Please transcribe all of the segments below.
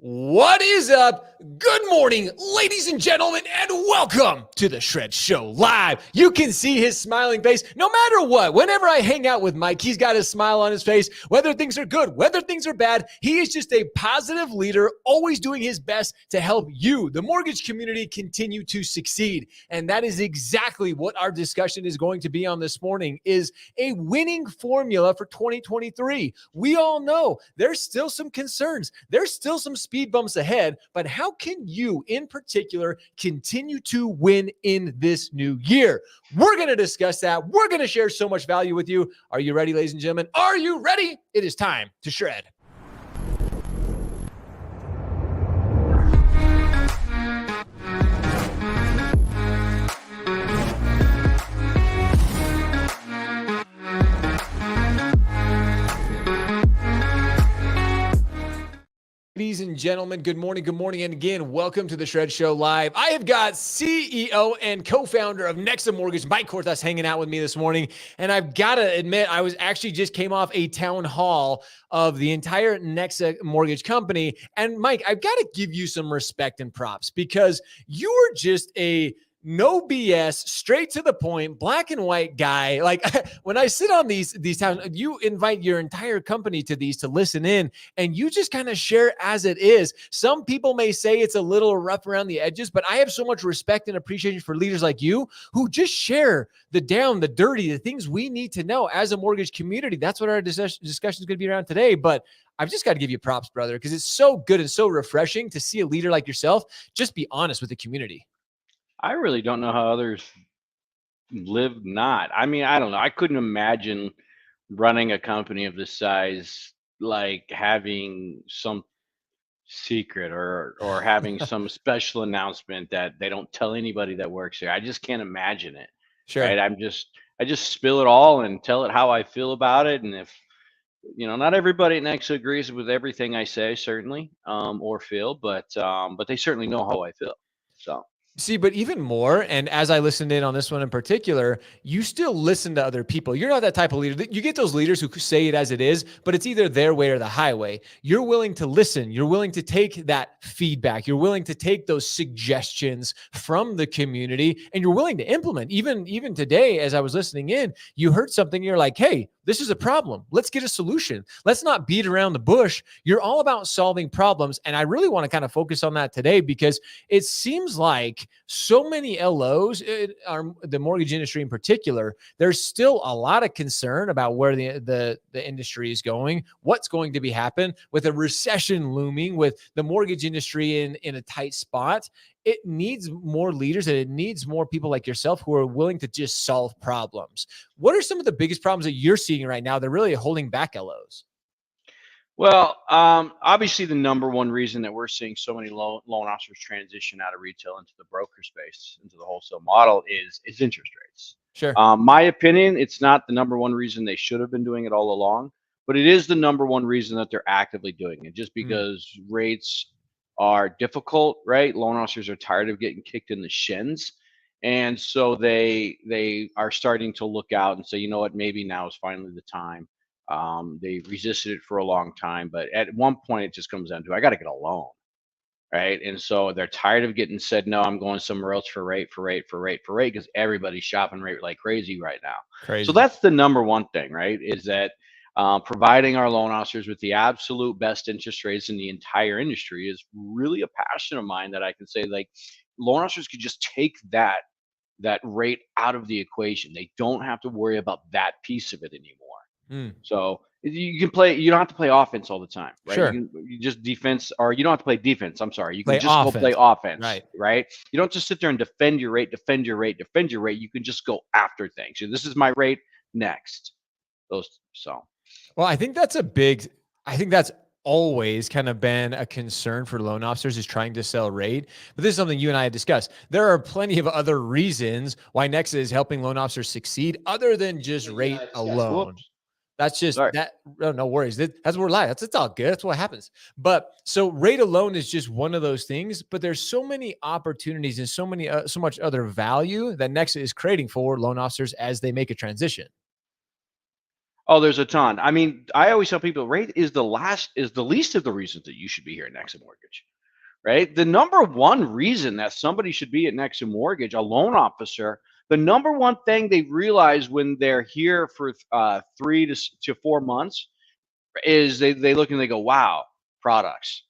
What is up? Good morning, ladies and gentlemen, and welcome to the Shred Show Live. You can see his smiling face no matter what. Whenever I hang out with Mike, he's got a smile on his face. Whether things are good, whether things are bad, he is just a positive leader, always doing his best to help you, the mortgage community, continue to succeed. And that is exactly what our discussion is going to be on this morning, is a winning formula for 2023. We all know there's still some concerns. There's still some speed bumps ahead, but how can you in particular continue to win in this new year? We're going to discuss that. We're going to share so much value with you. Are you ready, ladies and gentlemen? Are you ready? It is time to shred. Ladies and gentlemen, good morning, and again, welcome to the Shred Show Live. I have got CEO and co-founder of NEXA Mortgage, Mike Kortas, hanging out with me this morning, and I've got to admit, I was actually just came off a town hall of the entire NEXA Mortgage company, and Mike, I've got to give you some respect and props because you are just a no BS, straight to the point, black and white guy. Like when I sit on these towns, you invite your entire company to these to listen in, and you just kind of share as it is. Some people may say it's a little rough around the edges, but I have so much respect and appreciation for leaders like you who just share the down, the dirty, the things we need to know as a mortgage community. That's what our discussion is going to be around today. But I've just got to give you props, brother, because it's so good and so refreshing to see a leader like yourself just be honest with the community. I really don't know how others live not. I mean, I don't know. I couldn't imagine running a company of this size, like having some secret or having some special announcement that they don't tell anybody that works there. I just can't imagine it. Sure. Right. I just spill it all and tell it how I feel about it. And if not everybody at Nexa agrees with everything I say, certainly, or feel, but they certainly know how I feel. So. See, but even more, and as I listened in on this one in particular, you still listen to other people. You're not that type of leader. You get those leaders who say it as it is, but it's either their way or the highway. You're willing to listen. You're willing to take that feedback. You're willing to take those suggestions from the community, and you're willing to implement. Even today, as I was listening in, you heard something. You're like, hey, this is a problem. Let's get a solution. Let's not beat around the bush. You're all about solving problems. And I really want to kind of focus on that today because it seems like so many LOs, the mortgage industry in particular, there's still a lot of concern about where the industry is going, what's going to be happen with a recession looming, with the mortgage industry in a tight spot. It needs more leaders and it needs more people like yourself who are willing to just solve problems. What are some of the biggest problems that you're seeing right now that are really holding back LOs? Well, obviously the number one reason that we're seeing so many loan officers transition out of retail into the broker space, into the wholesale model is interest rates. Sure. My opinion, it's not the number one reason they should have been doing it all along, but it is the number one reason that they're actively doing it, just because rates are difficult, right? Loan officers are tired of getting kicked in the shins. And so they are starting to look out and say, you know what, maybe now is finally the time. They resisted it for a long time, but at one point it just comes down to, I got to get a loan, right? And so they're tired of getting said, no, I'm going somewhere else for rate, because everybody's shopping rate like crazy right now. Crazy. So that's the number one thing, right? Is that providing our loan officers with the absolute best interest rates in the entire industry is really a passion of mine, that I can say, like, loan officers could just take that rate out of the equation. They don't have to worry about that piece of it anymore. So you can play. You don't have to play offense all the time, right? Sure. You just defense, or you don't have to play defense. I'm sorry. You can Play just offense. go play offense, Right. You don't just sit there and defend your rate. You can just go after things. So this is my rate next. Well, I think that's always kind of been a concern for loan officers, is trying to sell rate. But this is something you and I had discussed. There are plenty of other reasons why NEXA is helping loan officers succeed other than just rate alone. Whoops. That's just Sorry. that. No worries. That's what we're live. It's all good. That's what happens. But so rate alone is just one of those things. But there's so many opportunities and so much other value that NEXA is creating for loan officers as they make a transition. Oh, there's a ton. I mean, I always tell people rate is the least of the reasons that you should be here at NEXA Mortgage, right? The number one reason that somebody should be at NEXA Mortgage, a loan officer, the number one thing they realize when they're here for 3 to 4 months is they look and they go, wow, products.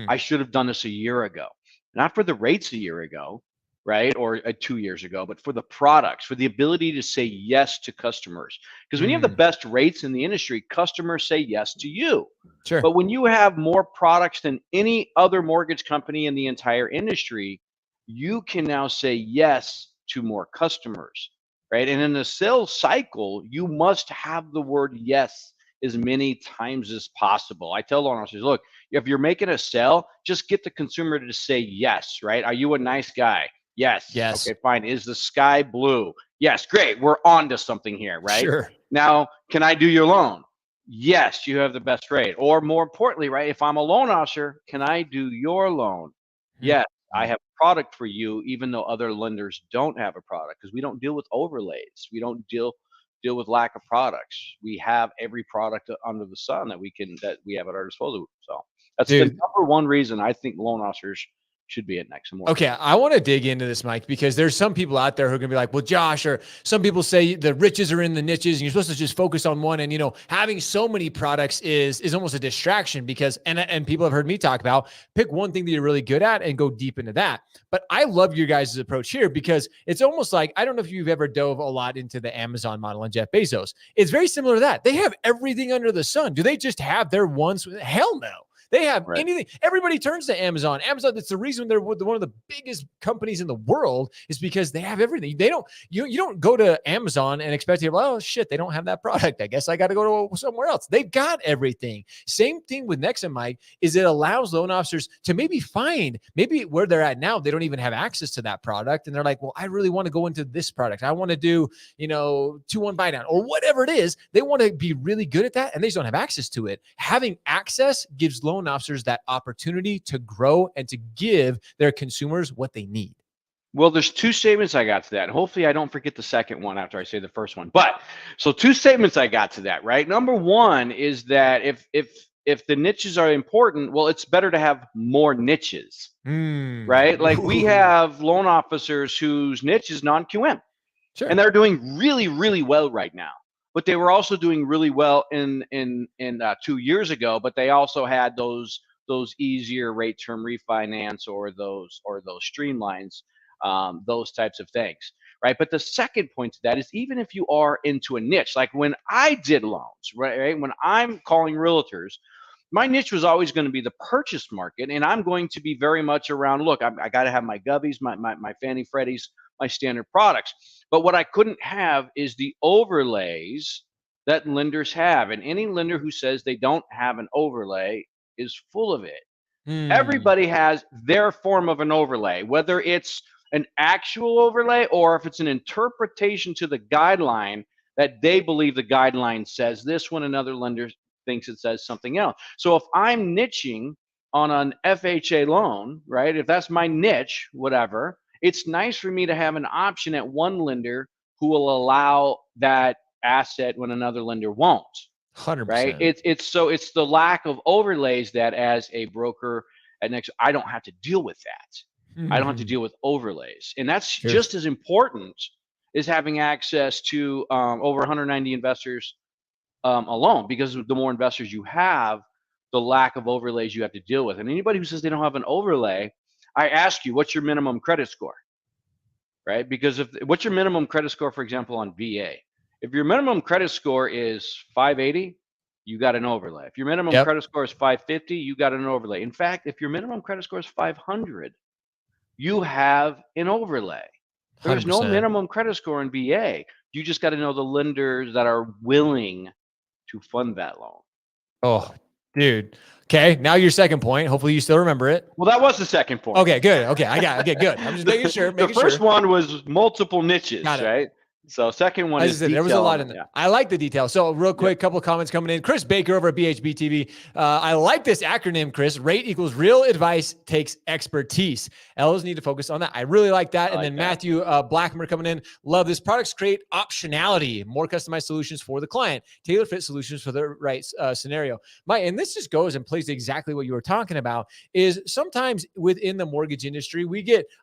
I should have done this a year ago. Not for the rates a year ago, right? Or 2 years ago, but for the products, for the ability to say yes to customers. Because when you have the best rates in the industry, customers say yes to you. Sure. But when you have more products than any other mortgage company in the entire industry, you can now say yes to more customers, right? And in the sales cycle, you must have the word yes as many times as possible. I tell loan officers, look, if you're making a sale, just get the consumer to say yes, right? Are you a nice guy? Yes. Yes. Okay, fine. Is the sky blue? Yes. Great. We're on to something here, right? Sure. Now, can I do your loan? Yes, you have the best rate. Or more importantly, right, if I'm a loan officer, can I do your loan? Yes, I have a product for you, even though other lenders don't have a product, because we don't deal with overlays. We don't deal with lack of products. We have every product under the sun that we have at our disposal. So that's the number one reason I think loan officers should be at NEXA Mortgage. Okay, I want to dig into this, Mike, because there's some people out there who are going to be like, well, Josh, or some people say the riches are in the niches and you're supposed to just focus on one. And, having so many products is almost a distraction because, and people have heard me talk about, pick one thing that you're really good at and go deep into that. But I love your guys' approach here because it's almost like, I don't know if you've ever dove a lot into the Amazon model and Jeff Bezos. It's very similar to that. They have everything under the sun. Do they just have their ones? Hell no. They have anything. Everybody turns to Amazon. Amazon, that's the reason they're one of the biggest companies in the world is because they have everything. They don't, you don't go to Amazon and expect to, oh shit, they don't have that product. I guess I got to go to somewhere else. They've got everything. Same thing with NEXA, Mike, is it allows loan officers to maybe where they're at now, they don't even have access to that product. And they're like, well, I really want to go into this product. I want to do, 2-1 buy down or whatever it is. They want to be really good at that and they just don't have access to it. Having access gives loan officers that opportunity to grow and to give their consumers what they need. Well, there's two statements I got to that. Hopefully I don't forget the second one after I say the first one. But so two statements I got to that, right? Number one is that if the niches are important, well, it's better to have more niches, right? Like we have loan officers whose niche is non-QM. Sure. And they're doing really, really well right now. But they were also doing really well in 2 years ago. But they also had those easier rate term refinance or those streamlines, those types of things, right? But the second point to that is even if you are into a niche, like when I did loans, right? When I'm calling realtors, my niche was always going to be the purchase market, and I'm going to be very much around. Look, I got to have my Gubbies, my Fannie Freddies, my standard products. But what I couldn't have is the overlays that lenders have. And any lender who says they don't have an overlay is full of it. Everybody has their form of an overlay, whether it's an actual overlay or if it's an interpretation to the guideline that they believe the guideline says this when another lender thinks it says something else. So if I'm niching on an FHA loan, right, if that's my niche, whatever, it's nice for me to have an option at one lender who will allow that asset when another lender won't. 100%. Right? It's the lack of overlays that as a broker at NEXA, I don't have to deal with that. I don't have to deal with overlays. And that's just as important as having access to over 190 investors alone, because the more investors you have, the lack of overlays you have to deal with. And anybody who says they don't have an overlay, I ask you, what's your minimum credit score, right? Because what's your minimum credit score, for example, on VA? If your minimum credit score is 580, you got an overlay. If your minimum credit score is 550, you got an overlay. In fact, if your minimum credit score is 500, you have an overlay. There's 100%. No minimum credit score in VA. You just got to know the lenders that are willing to fund that loan. Oh, dude. Okay, now your second point. Hopefully you still remember it. Well, that was the second point. Okay, good. Okay, I got it. Okay, good. I'm just making sure. The first one was multiple niches, right? So second one As I is said, there was a detail lot on in it. there. Yeah. I like the detail. So real Yep. quick, couple of comments coming in. Chris Baker over at BHB TV. I like this acronym, Chris. Rate equals real advice takes expertise. L's need to focus on that. I really like that. I And like then that. Matthew Blackmer coming in. Love this. Products create optionality, more customized solutions for the client, tailor fit solutions for the right scenario. And this just goes and plays exactly what you were talking about. Is sometimes within the mortgage industry,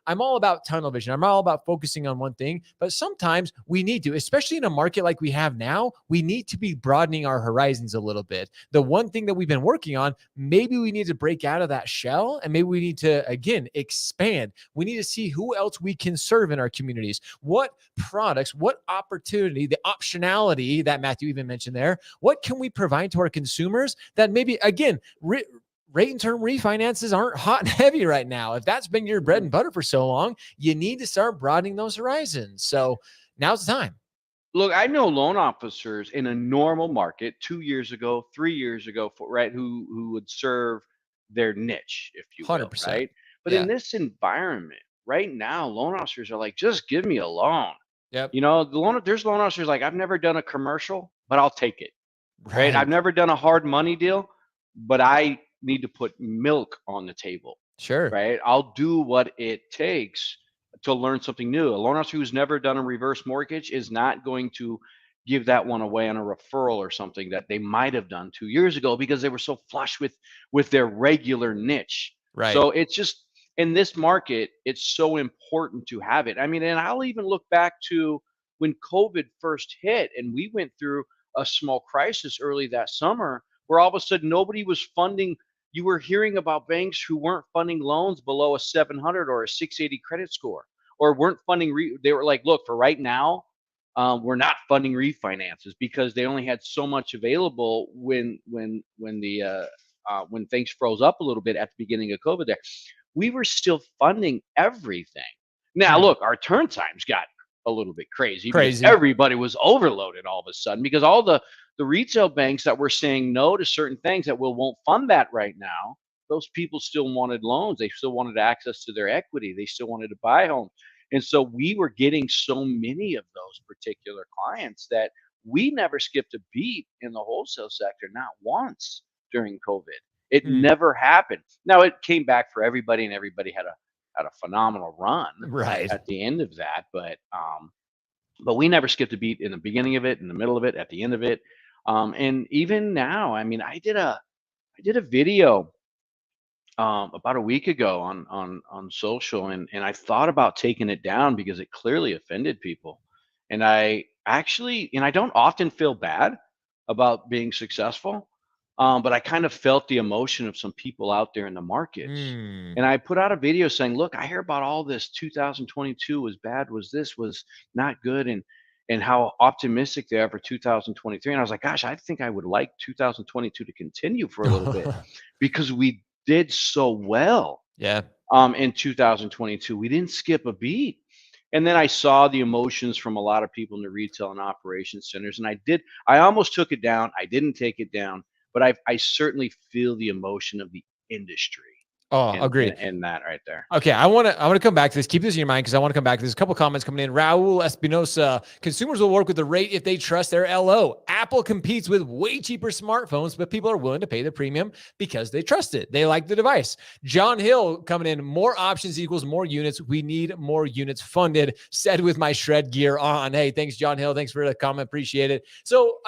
I'm all about tunnel vision. I'm all about focusing on one thing, but sometimes we need to, especially in a market like we have now, we need to be broadening our horizons a little bit. The one thing that we've been working on, maybe we need to break out of that shell and maybe we need to, again, expand. We need to see who else we can serve in our communities. What products, what opportunity, the optionality that Matthew even mentioned there, what can we provide to our consumers that maybe, again, rate and term refinances aren't hot and heavy right now. If that's been your bread and butter for so long, you need to start broadening those horizons. So now's the time. Look, I know loan officers in a normal market 2 years ago, 3 years ago, who would serve their niche, if you will, 100%. right? But in Yeah. this environment, right now, loan officers are like, just give me a loan. Yep. There's loan officers like, I've never done a commercial, but I'll take it, right? I've Right. never done a hard money deal, but I need to put milk on the table, Sure. right? I'll do what it takes to learn something new. A loan officer who's never done a reverse mortgage is not going to give that one away on a referral or something that they might have done 2 years ago because they were so flush with their regular niche. Right. So it's just in this market, it's so important to have it. I mean, and I'll even look back to when COVID first hit and we went through a small crisis early that summer where all of a sudden nobody was funding. You were hearing about banks who weren't funding loans below a 700 or a 680 credit score, or weren't funding. They were like, look, for right now, we're not funding refinances because they only had so much available when things froze up a little bit at the beginning of COVID. There, we were still funding everything. Now, look, our turn times got a little bit crazy because Crazy. everybody was overloaded all of a sudden because all the retail banks that were saying no to certain things that won't fund that right now, those people still wanted loans. They still wanted access to their equity. They still wanted to buy homes. And so we were getting so many of those particular clients that we never skipped a beat in the wholesale sector, not once during COVID. It Hmm. never happened. Now it came back for everybody, and everybody had a phenomenal run Right. at the end of that. But we never skipped a beat in the beginning of it, in the middle of it, at the end of it. And even now, I mean, I did a video about a week ago on social, and I thought about taking it down because it clearly offended people. And I don't often feel bad about being successful, but I kind of felt the emotion of some people out there in the markets. Hmm. And I put out a video saying, "Look, I hear about all this. 2022 was bad. Was not good, and how optimistic they are for 2023." And I was like, "Gosh, I think I would like 2022 to continue for a little bit because we did so well Yeah. in 2022. We didn't skip a beat." And then I saw the emotions from a lot of people in the retail and operations centers, and I almost took it down. I didn't take it down, but I certainly feel the emotion of the industry Oh, and agreed. that right there. Okay, I want to come back to this. Keep this in your mind because I want to come back to this. A couple comments coming in. Raul Espinosa: consumers will work with the rate if they trust their LO. Apple competes with way cheaper smartphones, but people are willing to pay the premium because they trust it. They like the device. John Hill coming in: more options equals more units. We need more units funded. Said with my shred gear on. Hey, thanks, John Hill. Thanks for the comment. Appreciate it. So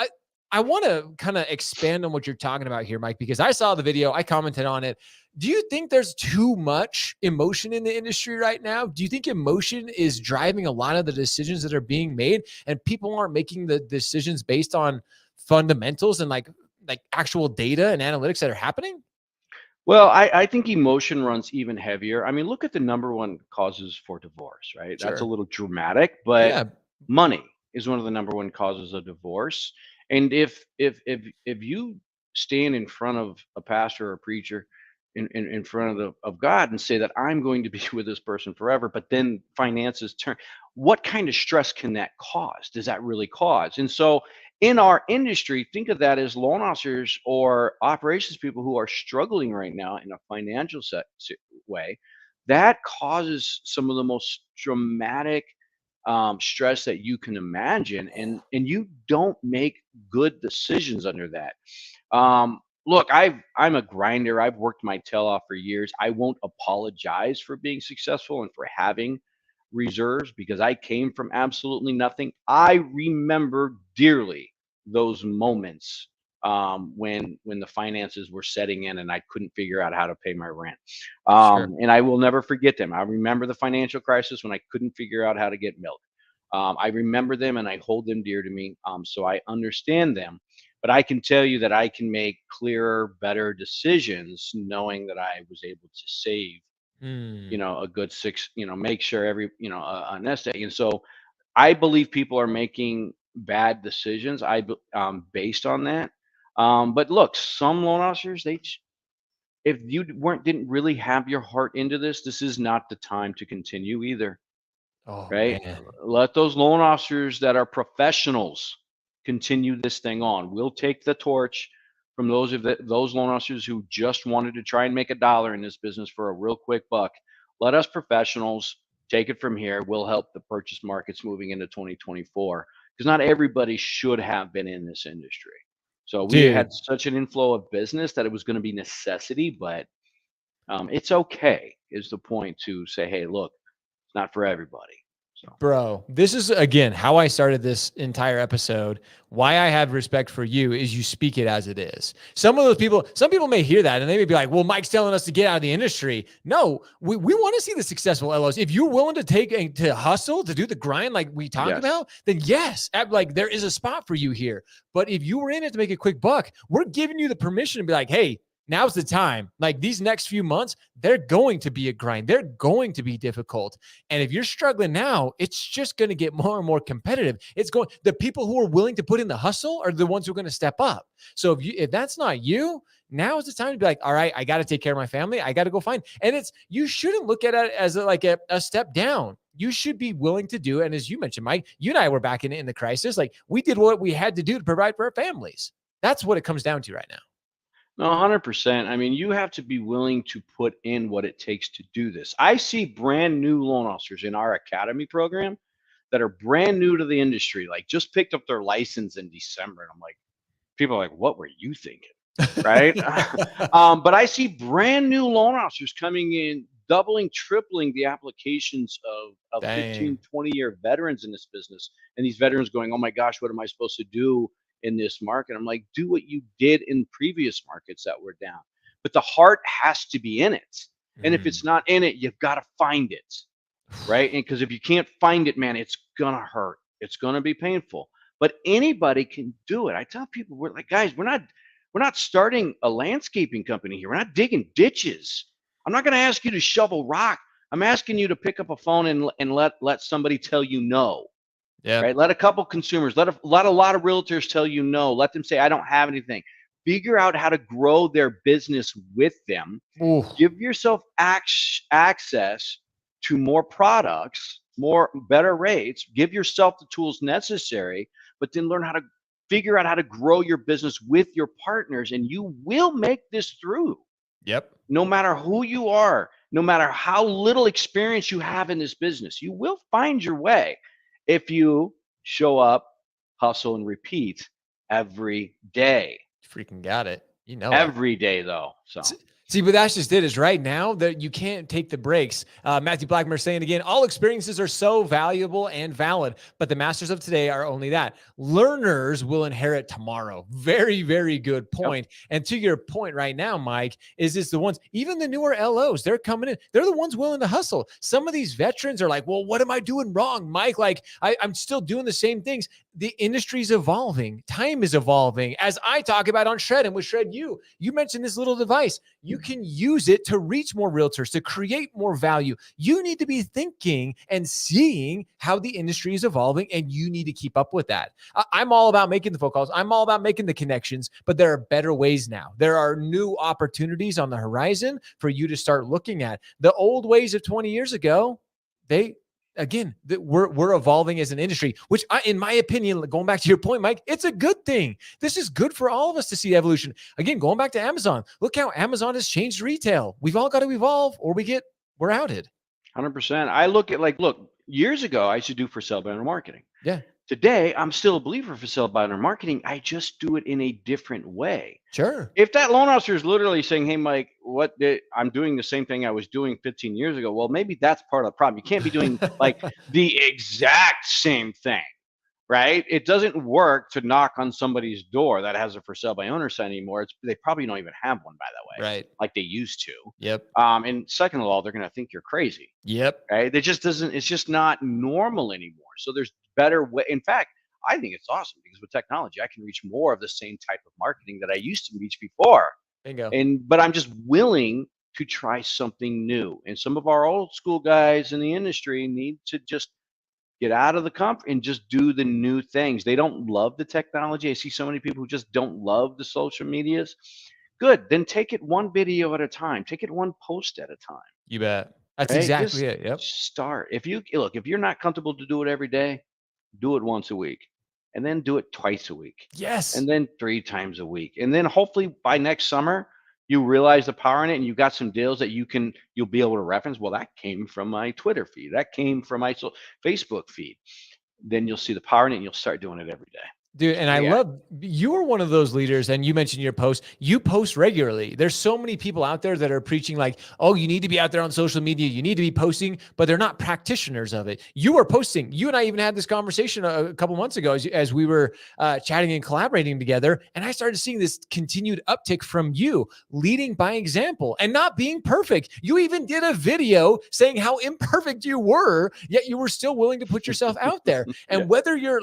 I want to kind of expand on what you're talking about here, Mike, because I saw the video. I commented on it. Do you think there's too much emotion in the industry right now? Do you think emotion is driving a lot of the decisions that are being made and people aren't making the decisions based on fundamentals and like actual data and analytics that are happening? Well, I think emotion runs even heavier. I mean, look at the number one causes for divorce, right? That's a Sure. little dramatic, but Yeah. money is one of the number one causes of divorce. And if you stand in front of a pastor or a preacher in front of God and say that I'm going to be with this person forever, but then finances turn, what kind of stress can that cause? Does that really cause? And so in our industry, think of that as loan officers or operations people who are struggling right now in a financial way. That causes some of the most dramatic stress that you can imagine, and you don't make good decisions under that. Look, I'm a grinder. I've worked my tail off for years. I won't apologize for being successful and for having reserves because I came from absolutely nothing. I remember dearly those moments when the finances were setting in and I couldn't figure out how to pay my rent. Sure. And I will never forget them. I remember the financial crisis when I couldn't figure out how to get milk. I remember them and I hold them dear to me. So I understand them, but I can tell you that I can make clearer, better decisions knowing that I was able to save, Mm. a good six, make sure every, a nest egg. And so I believe people are making bad decisions. Based on that. But look, some loan officers, if you didn't really have your heart into this, this is not the time to continue either. Oh Right? man. Let those loan officers that are professionals continue this thing on. We'll take the torch from those loan officers who just wanted to try and make a dollar in this business for a real quick buck. Let us professionals take it from here. We'll help the purchase markets moving into 2024 because not everybody should have been in this industry. So we Dude, had such an inflow of business that it was going to be necessity, but it's okay. Is the point to say, hey, look, it's not for everybody. So. bro, this is again how I started this entire episode. Why I have respect for you is you speak it as it is. Some people may hear that and they may be like, well, Mike's telling us to get out of the industry. No, we want to see the successful LOs. If you're willing to hustle, to do the grind like we talked Yes. about, then yes, like there is a spot for you here. But if you were in it to make a quick buck, we're giving you the permission to be like, hey, now's the time. Like these next few months, they're going to be a grind. They're going to be difficult. And if you're struggling now, it's just going to get more and more competitive. The people who are willing to put in the hustle are the ones who are going to step up. So if that's not you, now is the time to be like, all right, I got to take care of my family. I got to go find. And you shouldn't look at it as a step down. You should be willing to do. And as you mentioned, Mike, you and I were back in the crisis. Like we did what we had to do to provide for our families. That's what it comes down to right now. No, 100%. I mean, you have to be willing to put in what it takes to do this. I see brand new loan officers in our academy program that are brand new to the industry, like just picked up their license in December. And I'm like, people are like, what were you thinking? Right. But I see brand new loan officers coming in, doubling, tripling the applications of 15, Dang. 20-year veterans in this business. And these veterans going, oh my gosh, what am I supposed to do in this market? I'm like, do what you did in previous markets that were down. But the heart has to be in it. And if it's not in it, you've got to find it. Right. And because if you can't find it, man, it's going to hurt. It's going to be painful. But anybody can do it. I tell people, we're like, guys, we're not starting a landscaping company here. We're not digging ditches. I'm not going to ask you to shovel rock. I'm asking you to pick up a phone and let somebody tell you no. Yeah. Right. Let a couple consumers, let a lot of realtors tell you no. Let them say, I don't have anything. Figure out how to grow their business with them. Ooh. Give yourself access to more products, better rates. Give yourself the tools necessary, but then learn how to figure out how to grow your business with your partners, and you will make this through. Yep. No matter who you are, no matter how little experience you have in this business, you will find your way if you show up, hustle, and repeat every day. Freaking got it. You know every day, though. So. See, but that's just it. Is right now that you can't take the breaks. Matthew Blackmer saying again, all experiences are so valuable and valid, but the masters of today are only that. Learners will inherit tomorrow. Very, very good point. Yep. And to your point right now, Mike, is the ones, even the newer LOs, they're coming in. They're the ones willing to hustle. Some of these veterans are like, well, what am I doing wrong, Mike? Like, I'm still doing the same things. The industry's evolving. Time is evolving. As I talk about on Shred and with Shred you mentioned this little device. You can use it to reach more realtors, to create more value. You need to be thinking and seeing how the industry is evolving, and you need to keep up with that. I'm all about making the phone calls. I'm all about making the connections, but there are better ways now. There are new opportunities on the horizon for you to start looking at. The old ways of 20 years ago, we're evolving as an industry, which in my opinion, going back to your point, Mike, it's a good thing. This is good for all of us to see evolution. Again, going back to Amazon, look how Amazon has changed retail. We've all got to evolve or we're outed. 100%. I look at look, years ago, I used to do for sale by owner marketing. Yeah. Today, I'm still a believer for sale by owner marketing. I just do it in a different way. Sure. If that loan officer is literally saying, "Hey, Mike, I'm doing the same thing I was doing 15 years ago," well, maybe that's part of the problem. You can't be doing like the exact same thing, right? It doesn't work to knock on somebody's door that has a for sale by owner sign anymore. They probably don't even have one, by the way, Right. like they used to. Yep. And second of all, they're going to think you're crazy, Yep. right? It just doesn't. It's just not normal anymore. So there's better way. In fact, I think it's awesome because with technology, I can reach more of the same type of marketing that I used to reach before. Bingo. But I'm just willing to try something new. And some of our old school guys in the industry need to just get out of the comfort and just do the new things. They don't love the technology. I see so many people who just don't love the social medias. Good. Then take it one video at a time. Take it one post at a time. You bet. That's Right? exactly Just it. Yep. start. If you're not comfortable to do it every day, do it once a week. And then do it twice a week. Yes. And then 3 times a week. And then hopefully by next summer, you realize the power in it and you've got some deals that you'll be able to reference. Well, that came from my Twitter feed. That came from my Facebook feed. Then you'll see the power in it and you'll start doing it every day. Dude, and I love, you are one of those leaders, and you mentioned your post. You post regularly. There's so many people out there that are preaching like, oh, you need to be out there on social media. You need to be posting, but they're not practitioners of it. You are posting. You and I even had this conversation a couple months ago as we were chatting and collaborating together. And I started seeing this continued uptick from you, leading by example and not being perfect. You even did a video saying how imperfect you were, yet you were still willing to put yourself out there. And whether you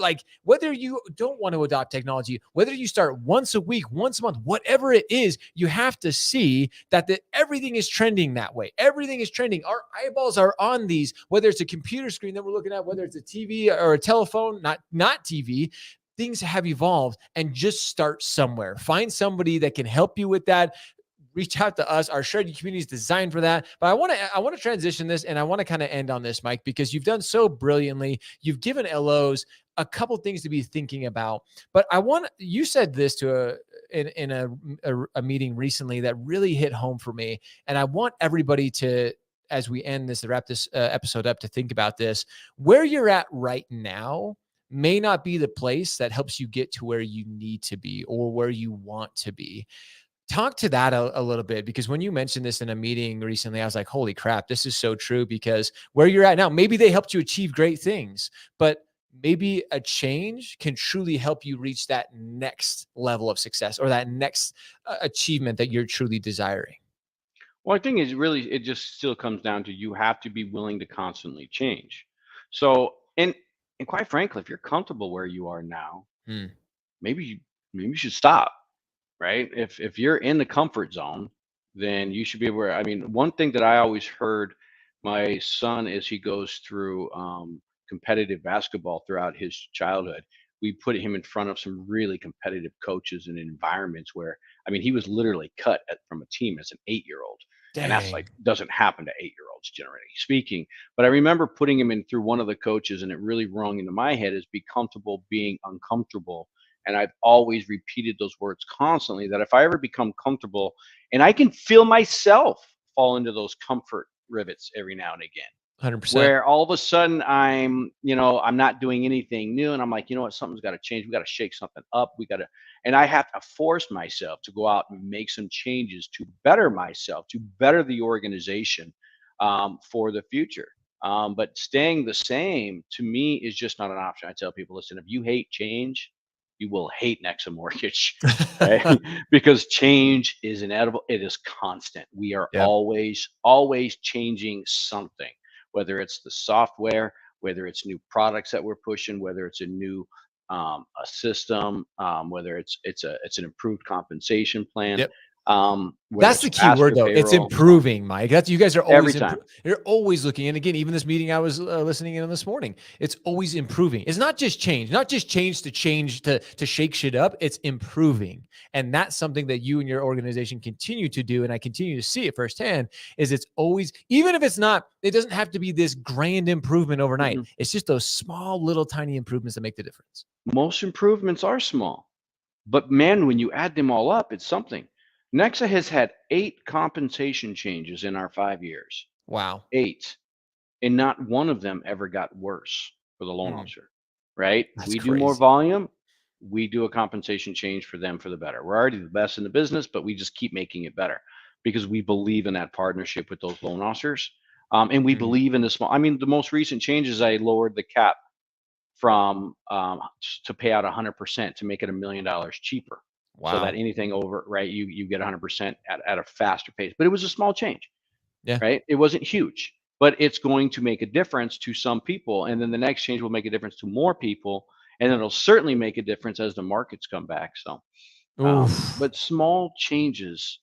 don't want to adopt technology, whether you start once a week, once a month, whatever it is, you have to see that everything is trending that way. Everything is trending. Our eyeballs are on these, whether it's a computer screen that we're looking at, whether it's a TV or a telephone, not TV. Things have evolved, and just start somewhere. Find somebody that can help you with that. Reach out to us. Our shared community is designed for that. But I want to transition this, and I want to kind of end on this, Mike, because you've done so brilliantly. You've given LOs a couple things to be thinking about. But you said this in a meeting recently that really hit home for me, and I want everybody to, as we end this, wrap this episode up, to think about this. Where you're at right now may not be the place that helps you get to where you need to be or where you want to be. Talk to that a little bit, because when you mentioned this in a meeting recently, I was like, holy crap, this is so true. Because where you're at now, maybe they helped you achieve great things, but maybe a change can truly help you reach that next level of success or that next achievement that you're truly desiring. Well, I think it just still comes down to you have to be willing to constantly change. So, and quite frankly, if you're comfortable where you are now, maybe you should stop. Right? If you're in the comfort zone, then you should be aware. I mean, one thing that I always heard my son as he goes through competitive basketball throughout his childhood, we put him in front of some really competitive coaches and environments where, I mean, he was literally cut from a team as an 8-year-old. And that's like, doesn't happen to 8-year-olds generally speaking. But I remember putting him in through one of the coaches, and it really rung into my head is be comfortable being uncomfortable. And I've always repeated those words constantly, that if I ever become comfortable, and I can feel myself fall into those comfort rivets every now and again, 100%. where all of a sudden I'm not doing anything new. And I'm like, you know what, something's got to change. We got to shake something up. And I have to force myself to go out and make some changes to better myself, to better the organization for the future. But staying the same to me is just not an option. I tell people, listen, if you hate change, you will hate NEXA Mortgage, right? Because change is inevitable. It is constant. We are always changing something, whether it's the software, whether it's new products that we're pushing, whether it's a new a system, whether it's an improved compensation plan. That's the key word, though. It's improving, Mike. You guys are always you're always looking. And again, even this meeting I was listening in on this morning, it's always improving. It's not just change to shake shit up. It's improving. And that's something that you and your organization continue to do. And I continue to see it firsthand, is it's always, even if it doesn't have to be this grand improvement overnight. It's just those small, little, tiny improvements that make the difference. Most improvements are small, but man, when you add them all up, it's something. NEXA has had 8 compensation changes in our 5 years. Wow. 8. and not one of them ever got worse for the loan officer, right? That's We do more crazy. volume, we do a compensation change for them for the better. We're already the best in the business, but we just keep making it better because we believe in that partnership with those loan officers. And we Mm. believe in the small. I mean, the most recent changes, I lowered the cap from to pay out 100% to make it $1 million cheaper, so that Wow. anything over, right, you get 100% at a faster pace. But it was a small change, Yeah. right? It wasn't huge, but it's going to make a difference to some people, and then the next change will make a difference to more people, and it'll certainly make a difference as the markets come back. So, Oof. but small changes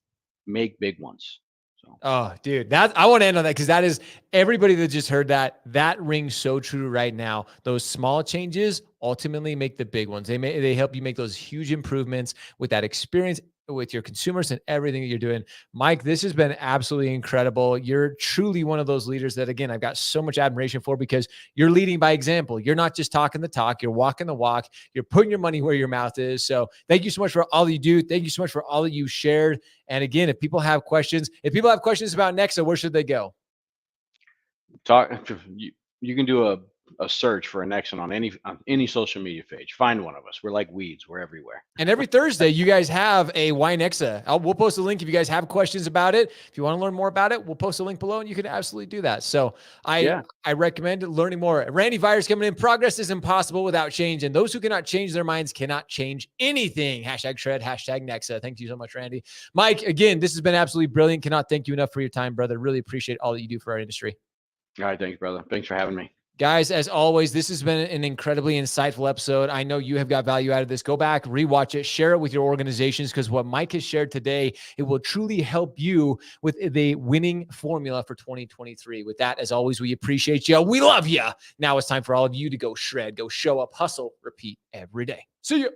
make big ones. So. Oh, dude, that I want to end on that because that is everybody that just heard that. That rings so true right now. Those small changes ultimately make the big ones. They help you make those huge improvements with that experience with your consumers and everything that you're doing. Mike, this has been absolutely incredible. You're truly one of those leaders that, again, I've got so much admiration for because you're leading by example. You're not just talking the talk, you're walking the walk. You're putting your money where your mouth is. So thank you so much for all that you do. Thank you so much for all that you shared. And again, if people have questions about NEXA, where should they go? You can do a search for a Nexon on any social media page. Find one of us. We're like weeds. We're everywhere. And every Thursday, you guys have a Why NEXA. We'll post a link if you guys have questions about it. If you want to learn more about it, we'll post a link below, and you can absolutely do that. So I recommend learning more. Randy Virus coming in. Progress is impossible without change, and those who cannot change their minds cannot change anything. #shred, #NEXA. Thank you so much, Randy. Mike, again, this has been absolutely brilliant. Cannot thank you enough for your time, brother. Really appreciate all that you do for our industry. All right. Thanks, brother. Thanks for having me. Guys, as always, this has been an incredibly insightful episode. I know you have got value out of this. Go back, rewatch it, share it with your organizations, because what Mike has shared today, it will truly help you with the winning formula for 2023. With that, as always, we appreciate you. We love you. Now it's time for all of you to go shred, go show up, hustle, repeat every day. See you.